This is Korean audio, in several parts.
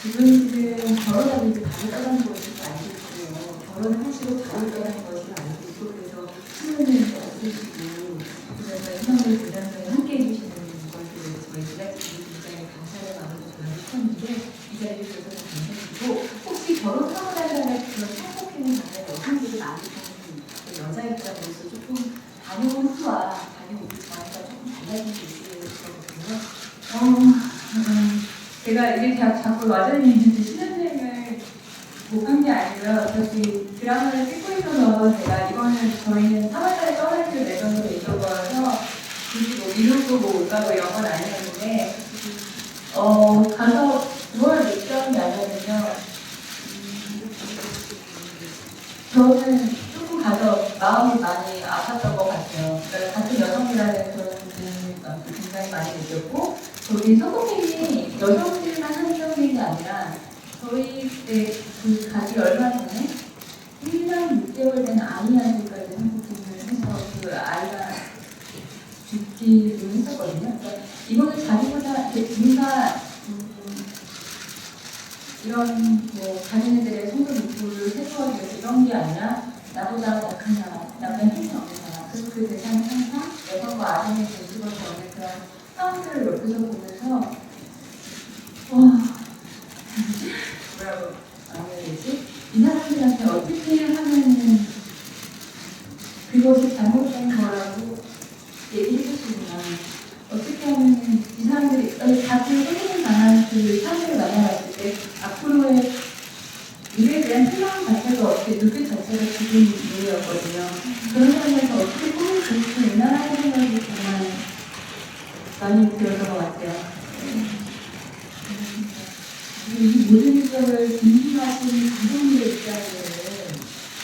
그분들은 결혼하고 이제 바로 떠나는 것을 알고 있고요. 결혼을 하시고 바로 떠나는 것을 알고 있고, 그래서 신혼을 없으시고, 그래서 희망을 부담을 함께 해주시는 것들을 저희 제작진이 굉장히 감사의 마음으로 전하고 싶었는데, 이 자리를 주셔서 감사드리고, 혹시 결혼하고 나서는 그런 성폭행을 당한 여성들이 많이 보는 여자입장으로서 조금 다녀온 후와 다녀오기 전과 조금 달라진 게 있을 거거든요. 제가 이게 자꾸 와전이 있는지 신혼여행을 못 간 게 아니고요. 저기 드라마를 찍고 있어서 제가 이거는 저희는 3월달에 떠나기로 내정으로 있던 거라서 굳이 뭐 미루고 뭐 올까고 이런 건 아니었는데 가서 뭘 느꼈는지 알면요. 저는 조금 가서 마음이 많이 아팠던 것 같아요. 그러니까 같은 여성이라는 그런 부분을 굉장히 많이 느꼈고, 저희 성폭행이 여성들만 하는 성폭행이 아니라 저희 그때 그 가기 얼마 전에 1년 6개월 된 아이한테까지 성폭행을 해서 그 아이가 죽기로 했었거든요. 그러니까 이거는 자기보다 뭔가 이런 뭐 자기네들의 성적 욕구를 해소하기 위해서 이런 게 아니라 나보다 약한 사람, 나보다 힘이 없는 사람, 그래서 그 대상은 항상 여성과 아동의 모습을 보는 그런 상황들을 옆에서 보면서 뭐라고 말해야 되지? 이 사람들한테 어떻게 하면은 그것이 잘못된 거라고 얘기해 주시구나. 어떻게 하면은 이 사람들이 같은 선생님 만난 그 사람들을 만나봤을 때 앞으로의 미래에 대한 희망 자체가 없이 눈빛 자체가 죽은 이유였거든요. 그런 상황에서 어떻게 꿈을 그릴 수 있나 하는 생각이 정말 많이 들었던 것 같아요. 이 모든 지역을 궁금하신 감독님의 입장에는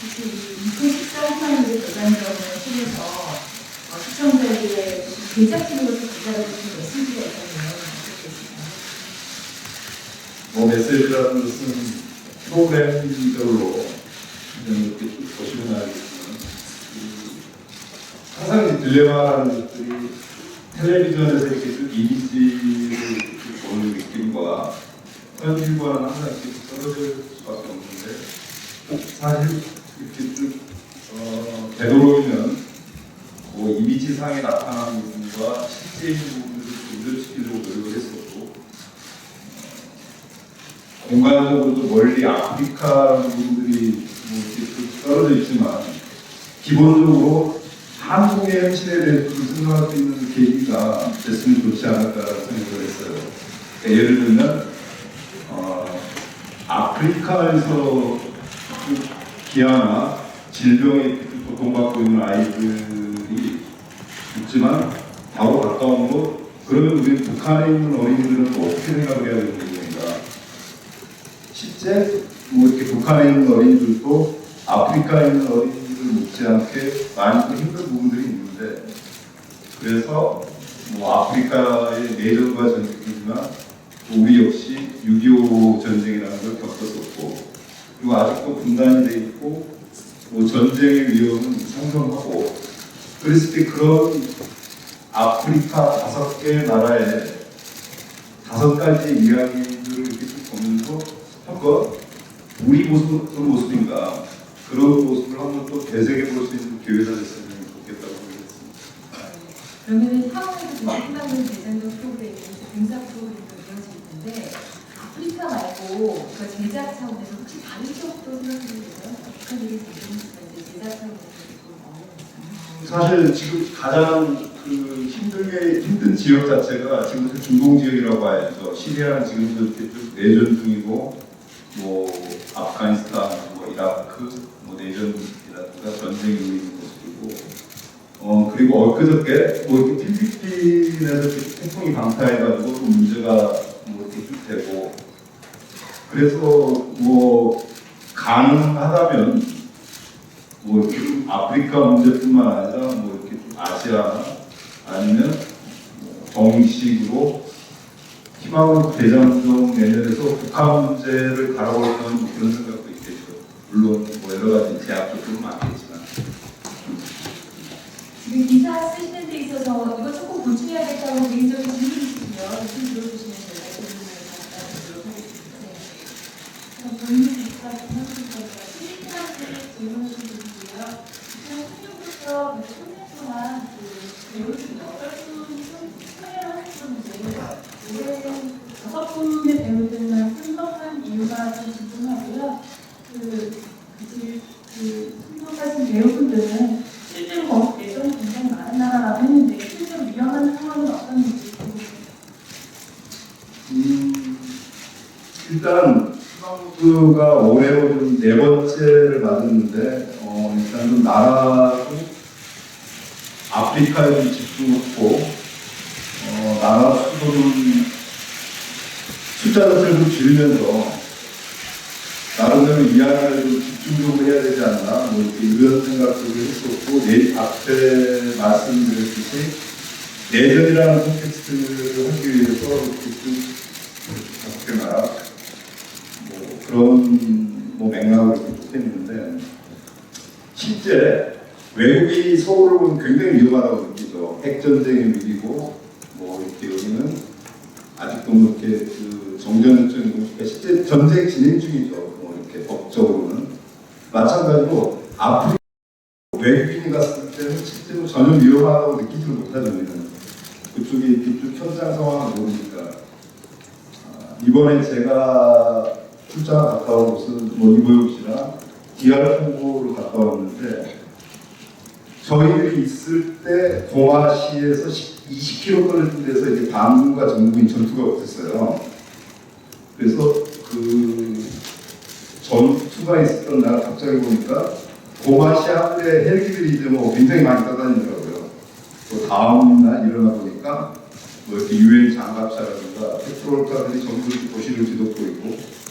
혹시 2014년도에 대단점을 통해서 시청자에게 제작진으로서 전달해주신 메시지가 있다면 메시지라는 것은 프로그램별로 이렇게 쭉 보시면 알겠지만 항상 딜레마라는 것들이 텔레비전에서 이렇게 쭉 이미지를 보는 느낌과 현실과는 항상 이렇게 떨어질 수밖에 없는데 사실 이렇게 쭉 되도록이면 이미지상에 나타나는 부분과 실제인 부분들을 분별시키려고 노력을 했었고 공간적으로도 멀리 아프리카 부분들이 이렇게 떨어져 있지만 기본적으로 한국의 현실에 대해서 생각할 수 있는 계기가 됐으면 좋지 않을까라는 생각을 했어요. 그러니까 예를 들면 아프리카에서 기아나 질병에 고통받고 있는 아이들이 있지만 바로 가까운 것, 그러면 우리 북한에 있는 어린이들은 어떻게 생각을 해야 되는 겁니까? 실제 이렇게 북한에 있는 어린이들도 아프리카에 있는 어린이들 못지않게 많이 또 힘든 부분들이 있는데, 그래서 아프리카의 내전과 전쟁이지만 우리 역시 6.25 전쟁이라는 걸 겪었었고, 그리고 아직도 분단이 돼 있고 전쟁의 위험은 상정하고, 그랬을 때 그런 아프리카 5개 나라의 5가지 이야기들을 이렇게 보면서 한번 우리 모습은 어떤 모습인가, 그런 모습을 한번 또 되새겨 볼 수 있는 기회가 됐으면 좋겠다고 생각했습니다. 그러면 상황에서 생각하는 대장동 프로그램이 공사 프로그램도 이루어질 텐데 아프리카 말고 그 제작 차원에서 혹시 다른 지역도 생각해 보세요? 북한 얘기 들으시면 제작 차원에서 사실 지금 가장 힘든 지역 자체가 지금 중동 지역이라고 봐야죠. 시리아는 지금 내전 중이고, 아프가니스탄, 이라크, 내전이라든가 전쟁이 있는 곳이고, 그리고 엊그저께 이렇게 필리핀에서 태풍이 방타해가지고 문제가 이렇게 쭉 되고, 그래서 가능하다면 이렇게 아프리카 문제뿐만 아니라 이렇게 아시아나 아니면 정식으로 희망으로 대장동 내년에서 북한 문제를 다뤄보는 그런 생각도 있겠죠. 물론 여러 가지 제약도 좀 많겠지만. 지금 기사 쓰시는 데 있어서 이거 조금 보충해야겠다고 개인적인 질문이 있으시면 좀 들어주시면 제가 질문을 답변드리도록 하겠습니다. 본인이니까 질문드리니까 실시간으로 질문을 드리고요. 2016부터 3년 동안 배우들이 8분이 참여를 하셨는데 올해 5분의 배우들만 참석한 이유가 좀 궁금하고요. 참석하신 배우분들은 실제로 예전이 굉장히 많은 나라라고 했는데 실제로 위험한 상황은 어떤지 궁금해요. 일단 수상수가 올해 오는 4번째를 맞았는데 일단 좀 나라도 아프리카에 좀 집중했고 나라 수도는 숫자 자체를 좀 줄이면서 나름대로 이야기를 좀 집중적으로 해야 되지 않나 뭐 이렇게 이런 생각들을 했었고 앞에 말씀드렸듯이 내전이라는 콘텍스트를 하기 위해서 이렇게 어떻게 말하 그런 맥락으로 이렇게 했는데 실제 외국이 서울을 보면 굉장히 위험하다고 느끼죠. 핵전쟁의 위기고 뭐 이렇게 여기는 아직도 뭐 이렇게 정전적인 실제 전쟁 진행 중이죠. 뭐 이렇게 법적으로는 마찬가지로 아프리카 외국인이 갔을 때는 실제로 전혀 위험하다고 느끼지 못하죠. 우리는 그쪽이 그쪽 현장 상황을 모르니까 이번에 제가 출장 갔다 온 곳은 뭐 이보영 씨랑 DR 콩고를 갔다 왔는데 저희들이 있을 때 고마시에서 20km 떨어진 데서 이제 반군과 정부인 전투가 없었어요. 그래서 그 전투가 있었던 날 갑자기 보니까 고마시 함대 헬기들이 이제 뭐 굉장히 많이 떠다니더라고요. 또 다음 날 일어나 보니까 뭐 이렇게 유엔 장갑차라든가 페트롤카들이 전부 도시를 뒤덮고 있고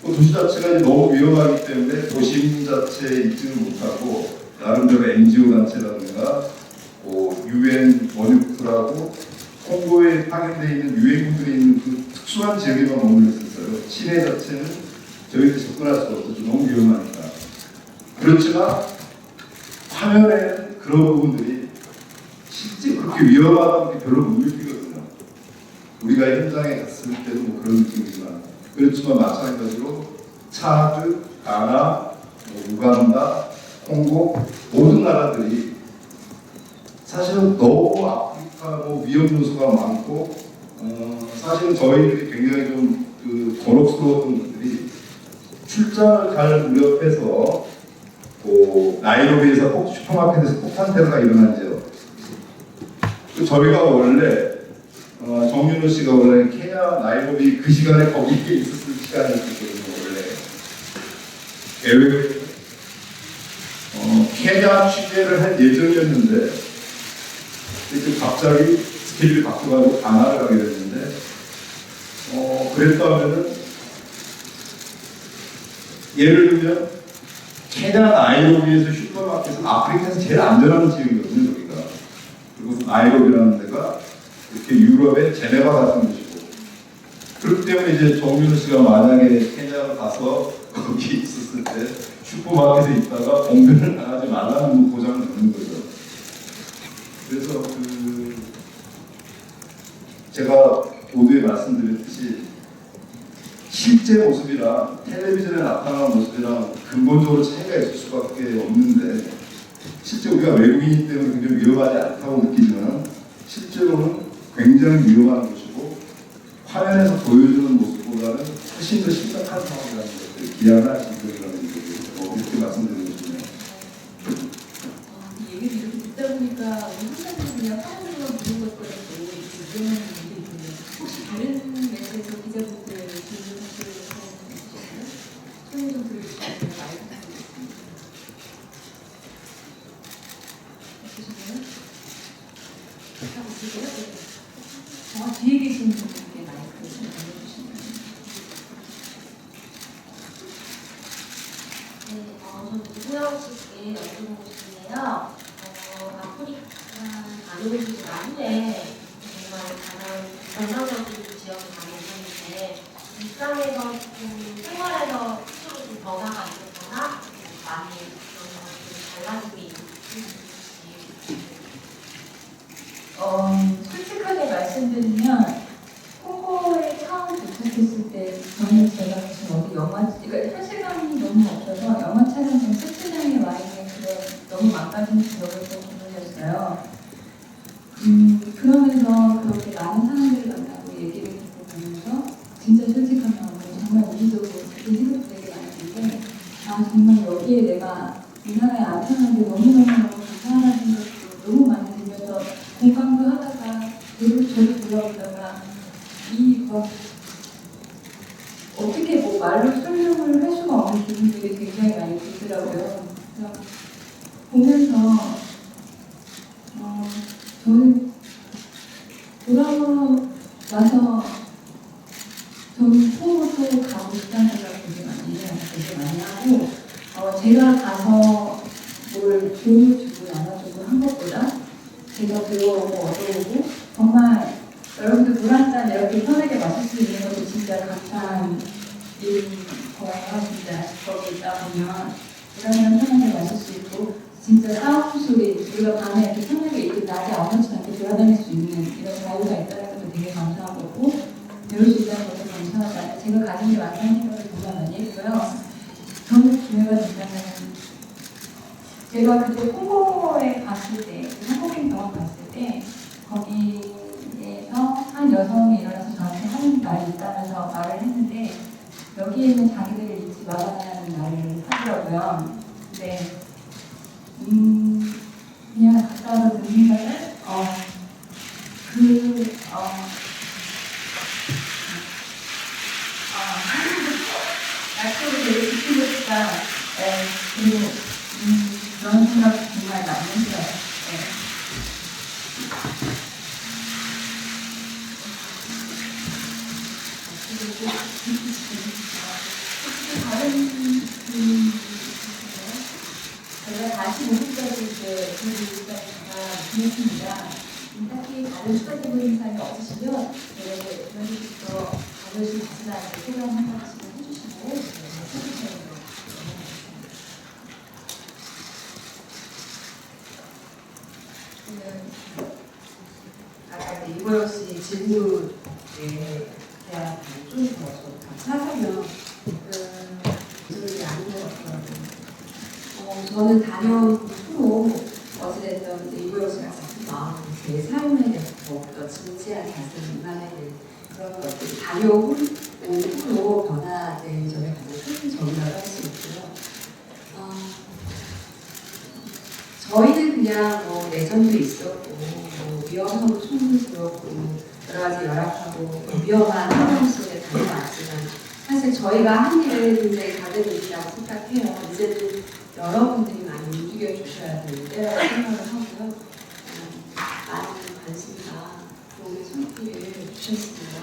도시 자체가 이제 너무 위험하기 때문에 도심 자체에 있지는 못하고 나름대로 NGO 단체라든가 유엔 원유프라고 콩고에 파견되어 있는 유엔군들이 있는 그 특수한 지역에만 머물러 있었어요. 시내 자체는 저희들이 접근할 수가 없었죠. 너무 위험하니까. 그렇지만 화면에 그런 부분들이 실제 그렇게 위험하다는 게 별로 못 느끼거든요. 우리가 현장에 갔을 때도 뭐 그런 느낌이지만 그렇지만 마찬가지로 차드, 가나, 우간다, 콩고 모든 나라들이 사실은 너무 아프리카 위험 요소가 많고 사실은 저희들이 굉장히 좀 곤혹스러웠던 것들이 출장을 갈 무렵에서 나이로비에서 슈퍼마켓에서 폭탄 테러가 일어나죠. 저희가 원래 정윤호 씨가 원래 케냐 나이로비 그 시간에 거기에 있었을 시간이었거든요. 원래 계획을 케냐 취재를 할 예정이었는데 갑자기 스케줄이 바뀌어가지고 가나를 가게 됐는데 그랬다면은 예를 들면 케냐 나이로비에서 슈퍼마켓은 아프리카에서 제일 안전한 지역이거든요. 여기가 그리고 나이로비라는 데가 이렇게 유럽의 제네바 같은 곳이고 그렇기 때문에 이제 정윤호 씨가 만약에 케냐를 가서 거기 있었을 때 슈퍼마켓에 있다가 봉변을 당하지 말라는 보장을 넣는 거죠. 그래서 제가 모두에 말씀드렸듯이 실제 모습이랑 텔레비전에 나타나는 모습이랑 근본적으로 차이가 있을 수밖에 없는데 실제 우리가 외국인이기 때문에 굉장히 위험하지 않다고 느끼지만 실제로는 굉장히 위험한 곳이고 화면에서 보여주는 모습보다는 훨씬 더 심각한 상황이라는 것을 기약할 수 있다는 것을 이렇게 말씀드리고 싶네요. 이 얘기를 이렇게 듣다 보니까 우리 한사람이 그냥 화면으로만 보는 것 같고 위험한 일이 있는데 혹시 다른 매체에서 기자분들 질문을 해주셨나요? 소개 좀 들어주시면 많이 부탁드리겠습니다. 없으신가요? 하고 계세요? 뒤에 계신 분께 마이크 좀 알려주시면. 네, 저는 이구영 씨께 여쭤보고 싶은데요. 아프리카 아니면 남부에 정말 가장 전형적인 지역이 가겠는데 일상에서 좀 생활에서 스스로 좀 변화가 있었거나 많이 그런 것들이 달라진 게 있는지. 솔직하게 말씀드리면 콩고에 처음 도착했을 때 저는 제가 진짜 솔직한 마음으로 정말 이기적으로 그렇게 생각 되게 많이 드는데 아 정말 여기에 내가 이 나라에 안편하게 너무너무 감사하다는 생각도 너무 많이 들면서 공감도 하다가 계속 저를 돌아보다가 이거 어떻게 뭐 말로 설명을 할 수가 없는 기분들이 굉장히 많이 들더라고요. 그래서 보면서 저는 돌아와서 저는 통으로 가고 싶다는 생각 되게 많이 하고 제가 가서 뭘 돈을 주고 나눠주고 한 것보다 제가 배워오고 얻어오고 정말 여러분들 물 한 잔 이렇게 편하게 마실 수 있는 것도 진짜 감사한 일인 거예요. 진짜 거기 있다 보면 물 한 잔 편하게 마실 수 있고 진짜 싸움 소리 우리가 밤에 이렇게 편하게 이렇게 낮에 아무렇지 않게 돌아다닐 수 있는 이런 자유가 있다는 것도 되게 감사한 거고 배울 수 있다는 것도 감사하다. 제가 가진 게 많다는 생각을 정말 많이 했고요. 저는 기회가 된다면 제가 그때 콩고에 갔을 때 한국인 병원 갔을 때 거기에서 한 여성이 일어나서 저한테 하는 말이 있다면서 말을 했는데 여기에 있는 자기들을 잊지 말아라는 말을 하더라고요. 근데 그냥 갔다 와서 든 생각은 약속을 되게 지키고 싶다. 그리고 그런 생각 정말 많이 했어요. 제가 다시 목욕까지 이제 보여드리기가 기획입니다. 딱히 다른 추가적인 인상이 없으시면 이런 식으로 자료실 마지막에 소감 한 번씩 해주시고 해주셔야 아까 이보영 씨 질문에 대한 좀더 감사하면 질문이 아닌 것 같더라고요. 저는 다녀온 후로 어찌됐든 이보영 씨가 자꾸 마음이 제 삶에 대해서 더욱더 진지한 자세를 임하는 그런 것들이 다녀온 후로 변화된 점에 가장 큰 점이라고 할 수 있고요. 저희는 그냥 내전도 있었고 위험하고 충분스럽고 여러 가지 열악하고 위험한 상황 속에 다녀왔지만 사실 저희가 한 일은 굉장히 작은 일이라고 생각해요. 이제는 여러분들이 많이 움직여 주셔야 될 때라고 생각을 하고요. 많은 관심과 도움의 손길을 주셨습니다.